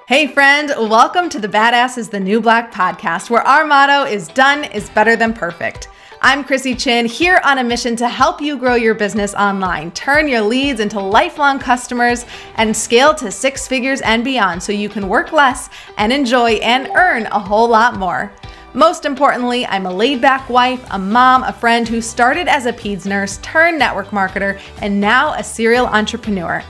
Hey friend, welcome to the Badass is the New Black podcast, where our motto is done is better than perfect. I'm Chrissy Chin, here on a mission to help you grow your business online, turn your leads into lifelong customers, and scale to six figures and beyond so you can work less and enjoy and earn a whole lot more. Most importantly, I'm a laid-back wife, a mom, a friend who started as a peds nurse, turned network marketer, and now a serial entrepreneur.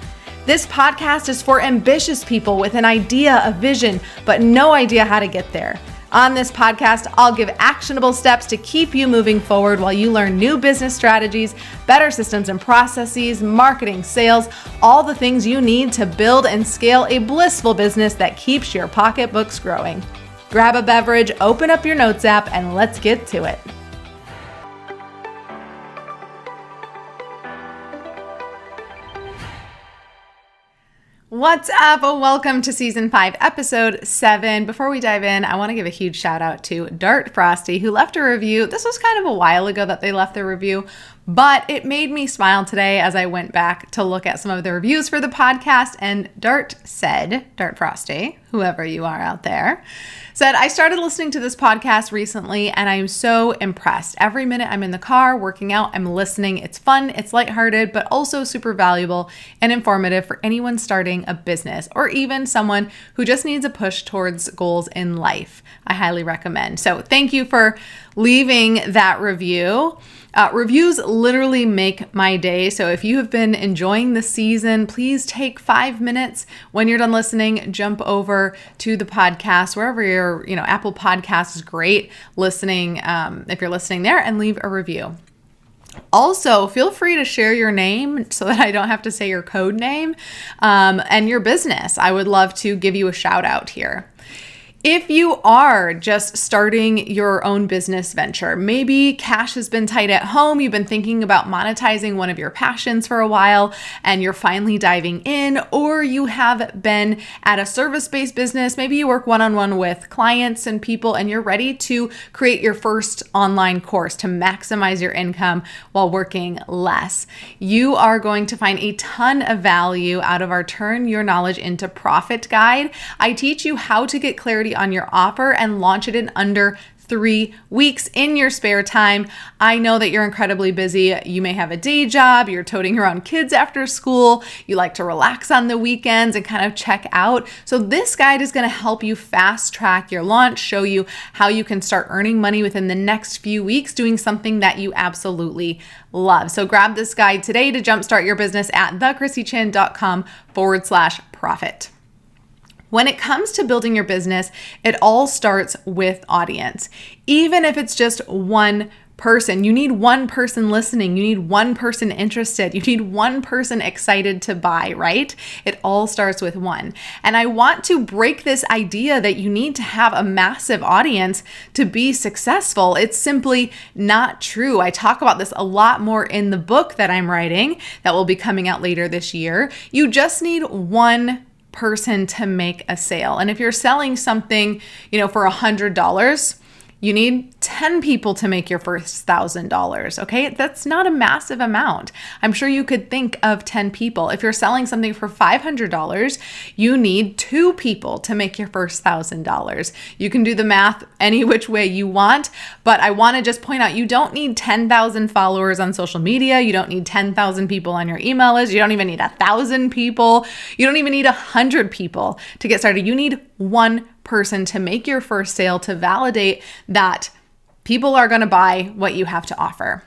This podcast is for ambitious people with an idea, a vision, but no idea how to get there. On this podcast, I'll give actionable steps to keep you moving forward while you learn new business strategies, better systems and processes, marketing, sales, all the things you need to build and scale a blissful business that keeps your pocketbooks growing. Grab a beverage, open up your notes app, and let's get to it. What's up? Welcome to season 5, episode 7. Before we dive in, I want to give a huge shout out to Dart Frosty, who left a review. This was kind of a while ago that they left the review, but it made me smile today as I went back to look at some of the reviews for the podcast. And Dart Frosty, whoever you are out there, said, I started listening to this podcast recently and I'm so impressed. Every minute I'm in the car working out, I'm listening. It's fun, it's lighthearted, but also super valuable and informative for anyone starting a business or even someone who just needs a push towards goals in life. I highly recommend. So thank you for leaving that review. Reviews literally make my day. So if you have been enjoying the season, please take 5 minutes when you're done listening, jump over to the podcast, wherever you're, Apple Podcasts is great listening. If you're listening there, and leave a review. Also, feel free to share your name so that I don't have to say your code name and your business. I would love to give you a shout out here. If you are just starting your own business venture, maybe cash has been tight at home, you've been thinking about monetizing one of your passions for a while, and you're finally diving in, or you have been at a service-based business, maybe you work one-on-one with clients and people, and you're ready to create your first online course to maximize your income while working less. You are going to find a ton of value out of our Turn Your Knowledge into Profit guide. I teach you how to get clarity on your offer and launch it in under 3 weeks in your spare time. I know that you're incredibly busy. You may have a day job, you're toting your own kids after school, you like to relax on the weekends and kind of check out. So this guide is going to help you fast track your launch, show you how you can start earning money within the next few weeks doing something that you absolutely love. So grab this guide today to jumpstart your business at thechrissychin.com/profit. When it comes to building your business, it all starts with audience. Even if it's just one person, you need one person listening, you need one person interested, you need one person excited to buy, right? It all starts with one. And I want to break this idea that you need to have a massive audience to be successful. It's simply not true. I talk about this a lot more in the book that I'm writing that will be coming out later this year. You just need one person to make a sale. And if you're selling something, for $100, you need 10 people to make your first $1,000, okay? That's not a massive amount. I'm sure you could think of 10 people. If you're selling something for $500, you need 2 people to make your first $1,000. You can do the math any which way you want, but I want to just point out, you don't need 10,000 followers on social media. You don't need 10,000 people on your email list. You don't even need 1,000 people. You don't even need 100 people to get started. You need one person to make your first sale, to validate that people are going to buy what you have to offer.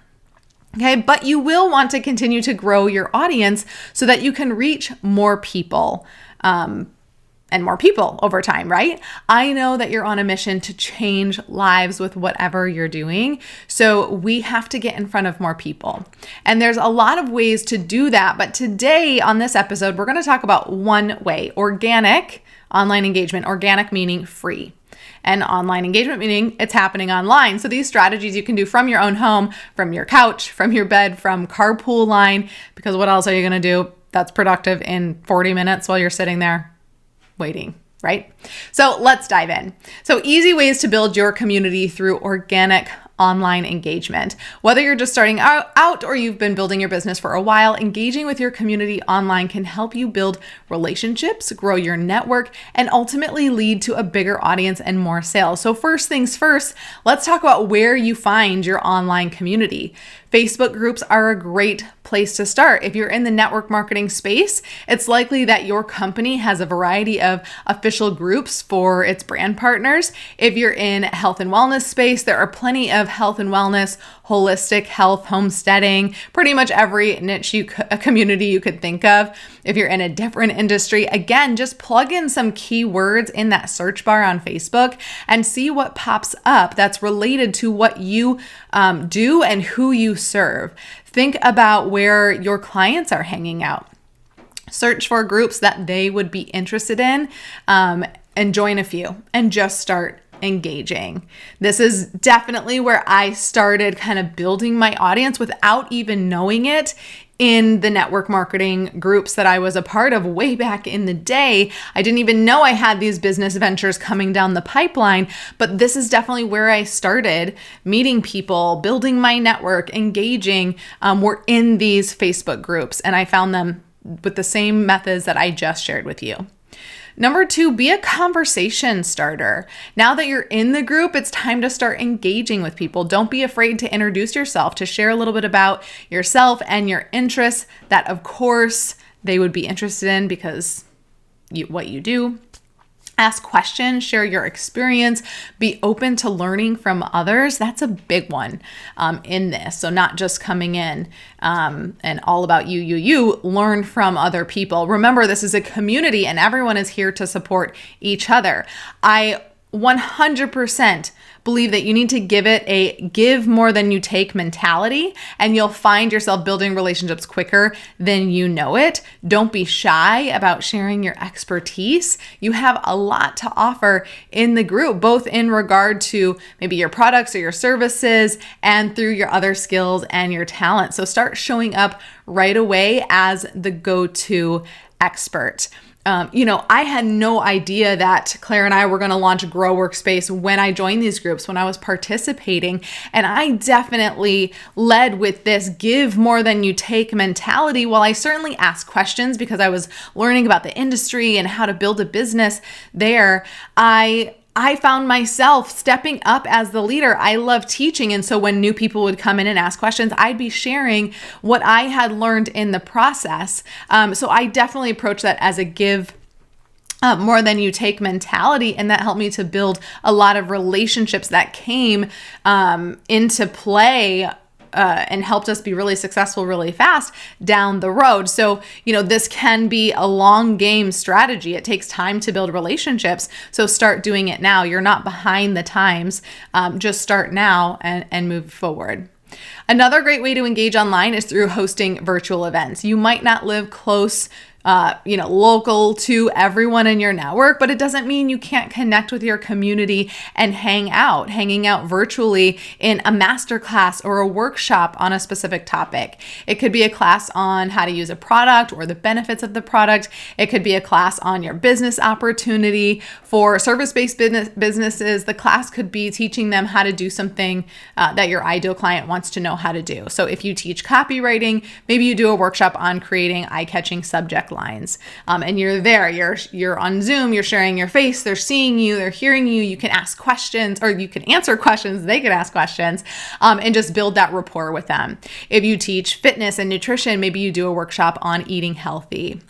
Okay, but you will want to continue to grow your audience so that you can reach more people and more people over time, right? I know that you're on a mission to change lives with whatever you're doing. So we have to get in front of more people. And there's a lot of ways to do that. But today on this episode, we're going to talk about one way: organic online engagement. Organic meaning free. And online engagement meaning it's happening online. So these strategies you can do from your own home, from your couch, from your bed, from carpool line, because what else are you going to do that's productive in 40 minutes while you're sitting there waiting, right? So let's dive in. So easy ways to build your community through organic online engagement. Whether you're just starting out or you've been building your business for a while, engaging with your community online can help you build relationships, grow your network, and ultimately lead to a bigger audience and more sales. So first things first, let's talk about where you find your online community. Facebook groups are a great place to start. If you're in the network marketing space, it's likely that your company has a variety of official groups for its brand partners. If you're in health and wellness space, there are plenty of health and wellness, holistic health, homesteading, pretty much every niche community you could think of. If you're in a different industry, again, just plug in some keywords in that search bar on Facebook and see what pops up that's related to what you do and who you serve. Think about where your clients are hanging out. Search for groups that they would be interested in, and join a few and just start engaging. This is definitely where I started kind of building my audience without even knowing it. In the network marketing groups that I was a part of way back in the day, I didn't even know I had these business ventures coming down the pipeline, but this is definitely where I started meeting people, building my network, engaging. We're in these Facebook groups, and I found them with the same methods that I just shared with you. Number 2, be a conversation starter. Now that you're in the group, it's time to start engaging with people. Don't be afraid to introduce yourself, to share a little bit about yourself and your interests that, of course, they would be interested in because what you do. Ask questions, share your experience, be open to learning from others. That's a big one in this. So not just coming in and all about you, learn from other people. Remember, this is a community and everyone is here to support each other. I 100% believe that you need to give it a give more than you take mentality, and you'll find yourself building relationships quicker than you know it. Don't be shy about sharing your expertise. You have a lot to offer in the group, both in regard to maybe your products or your services and through your other skills and your talent. So start showing up right away as the go-to expert. I had no idea that Claire and I were going to launch Grow Workspace when I joined these groups, when I was participating. And I definitely led with this give more than you take mentality. While I certainly asked questions because I was learning about the industry and how to build a business there, I found myself stepping up as the leader. I love teaching. And so when new people would come in and ask questions, I'd be sharing what I had learned in the process. So I definitely approach that as a give more than you take mentality. And that helped me to build a lot of relationships that came into play and helped us be really successful really fast down the road. So, this can be a long game strategy. It takes time to build relationships. So start doing it now. You're not behind the times. Just start now and move forward. Another great way to engage online is through hosting virtual events. You might not live close local to everyone in your network, but it doesn't mean you can't connect with your community and hanging out virtually in a masterclass or a workshop on a specific topic. It could be a class on how to use a product or the benefits of the product. It could be a class on your business opportunity. For service-based businesses, the class could be teaching them how to do something that your ideal client wants to know how to do. So if you teach copywriting, maybe you do a workshop on creating eye-catching subject lines. And you're there, you're on Zoom, you're sharing your face, they're seeing you, they're hearing you, you can ask questions or you can answer questions, they could ask questions, and just build that rapport with them. If you teach fitness and nutrition, maybe you do a workshop on eating healthy.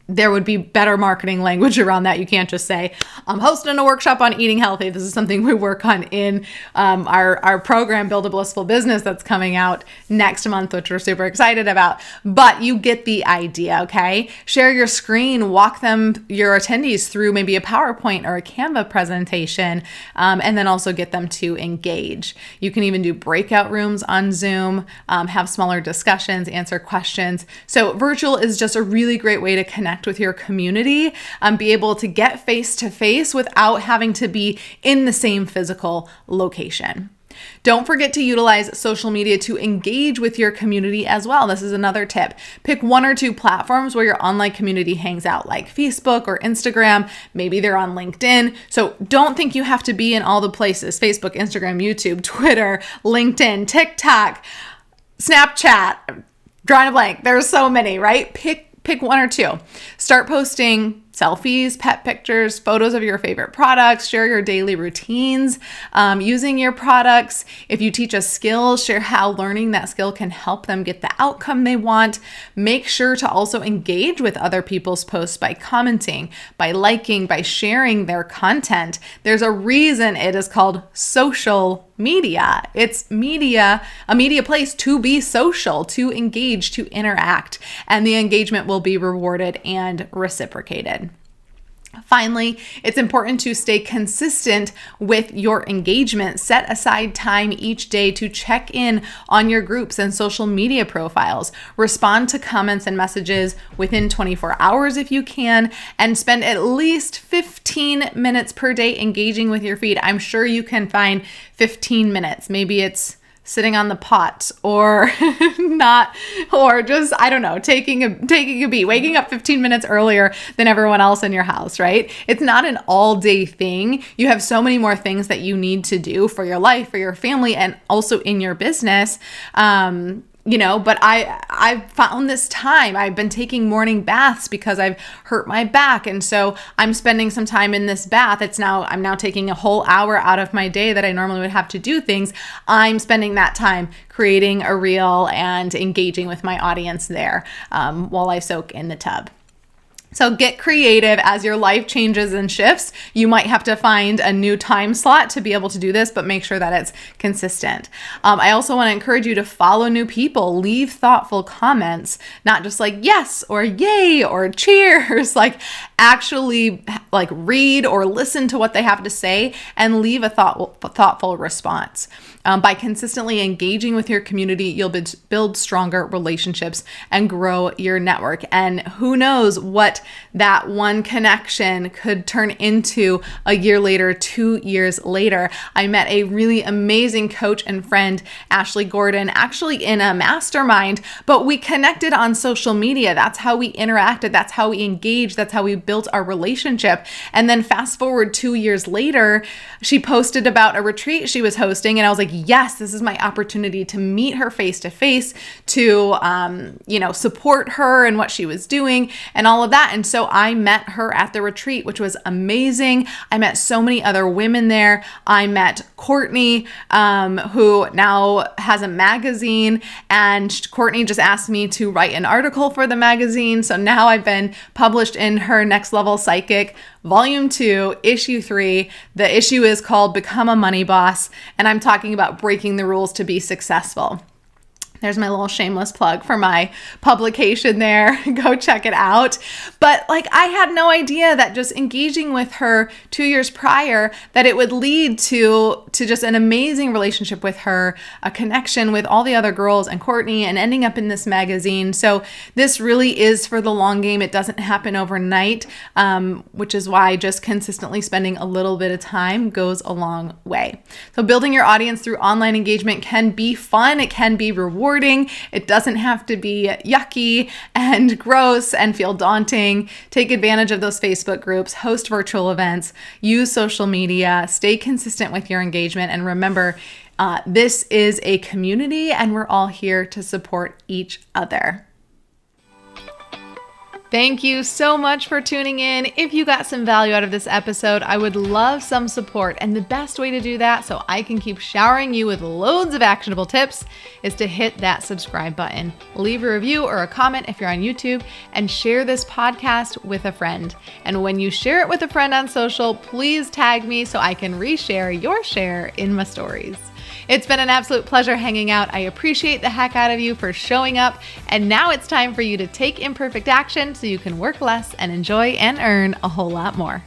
There would be better marketing language around that. You can't just say, I'm hosting a workshop on eating healthy. This is something we work on in our program, Build a Blissful Business, that's coming out next month, which we're super excited about. But you get the idea, okay? Share your screen, walk your attendees through maybe a PowerPoint or a Canva presentation, and then also get them to engage. You can even do breakout rooms on Zoom, have smaller discussions, answer questions. So virtual is just a really great way to connect with your community, be able to get face to face without having to be in the same physical location. Don't forget to utilize social media to engage with your community as well. This is another tip. Pick 1 or 2 platforms where your online community hangs out, like Facebook or Instagram. Maybe they're on LinkedIn. So don't think you have to be in all the places: Facebook, Instagram, YouTube, Twitter, LinkedIn, TikTok, Snapchat. Drawing a blank. There's so many, right? Pick 1 or 2. Start posting selfies, pet pictures, photos of your favorite products, share your daily routines using your products. If you teach a skill, share how learning that skill can help them get the outcome they want. Make sure to also engage with other people's posts by commenting, by liking, by sharing their content. There's a reason it is called social media. It's a media place to be social, to engage, to interact, and the engagement will be rewarded and reciprocated. Finally, it's important to stay consistent with your engagement. Set aside time each day to check in on your groups and social media profiles. Respond to comments and messages within 24 hours if you can, and spend at least 15 minutes per day engaging with your feed. I'm sure you can find 15 minutes. Maybe it's sitting on the pot or not, or just, I don't know, taking a beat, waking up 15 minutes earlier than everyone else in your house, right? It's not an all day thing. You have so many more things that you need to do for your life, for your family, and also in your business. But I've found this time. I've been taking morning baths because I've hurt my back. And so I'm spending some time in this bath. I'm now taking a whole hour out of my day that I normally would have to do things. I'm spending that time creating a reel and engaging with my audience there while I soak in the tub. So get creative as your life changes and shifts. You might have to find a new time slot to be able to do this, but make sure that it's consistent. I also want to encourage you to follow new people, leave thoughtful comments, not just like yes or yay or cheers, actually read or listen to what they have to say and leave a thoughtful response. By consistently engaging with your community, you'll build stronger relationships and grow your network. And who knows what that one connection could turn into a year later, 2 years later. I met a really amazing coach and friend, Ashley Gordon, actually in a mastermind, but we connected on social media. That's how we interacted. That's how we engaged. That's how we built our relationship. And then fast forward 2 years later, she posted about a retreat she was hosting. And I was like, yes, this is my opportunity to meet her face to face, to, support her and what she was doing and all of that. And so I met her at the retreat, which was amazing. I met so many other women there. I met Courtney, who now has a magazine, and Courtney just asked me to write an article for the magazine. So now I've been published in her Next Level Psychic Volume 2, Issue 3. The issue is called Become a Money Boss, and I'm talking about breaking the rules to be successful. There's my little shameless plug for my publication there. Go check it out. But I had no idea that just engaging with her 2 years prior, that it would lead to just an amazing relationship with her, a connection with all the other girls and Courtney, and ending up in this magazine. So this really is for the long game. It doesn't happen overnight, which is why just consistently spending a little bit of time goes a long way. So building your audience through online engagement can be fun. It can be rewarding. It doesn't have to be yucky and gross and feel daunting. Take advantage of those Facebook groups, host virtual events, use social media, stay consistent with your engagement, and remember, this is a community and we're all here to support each other. Thank you so much for tuning in. If you got some value out of this episode, I would love some support. And the best way to do that, so I can keep showering you with loads of actionable tips, is to hit that subscribe button. Leave a review or a comment if you're on YouTube, and share this podcast with a friend. And when you share it with a friend on social, please tag me so I can reshare your share in my stories. It's been an absolute pleasure hanging out. I appreciate the heck out of you for showing up. And now it's time for you to take imperfect action so you can work less and enjoy and earn a whole lot more.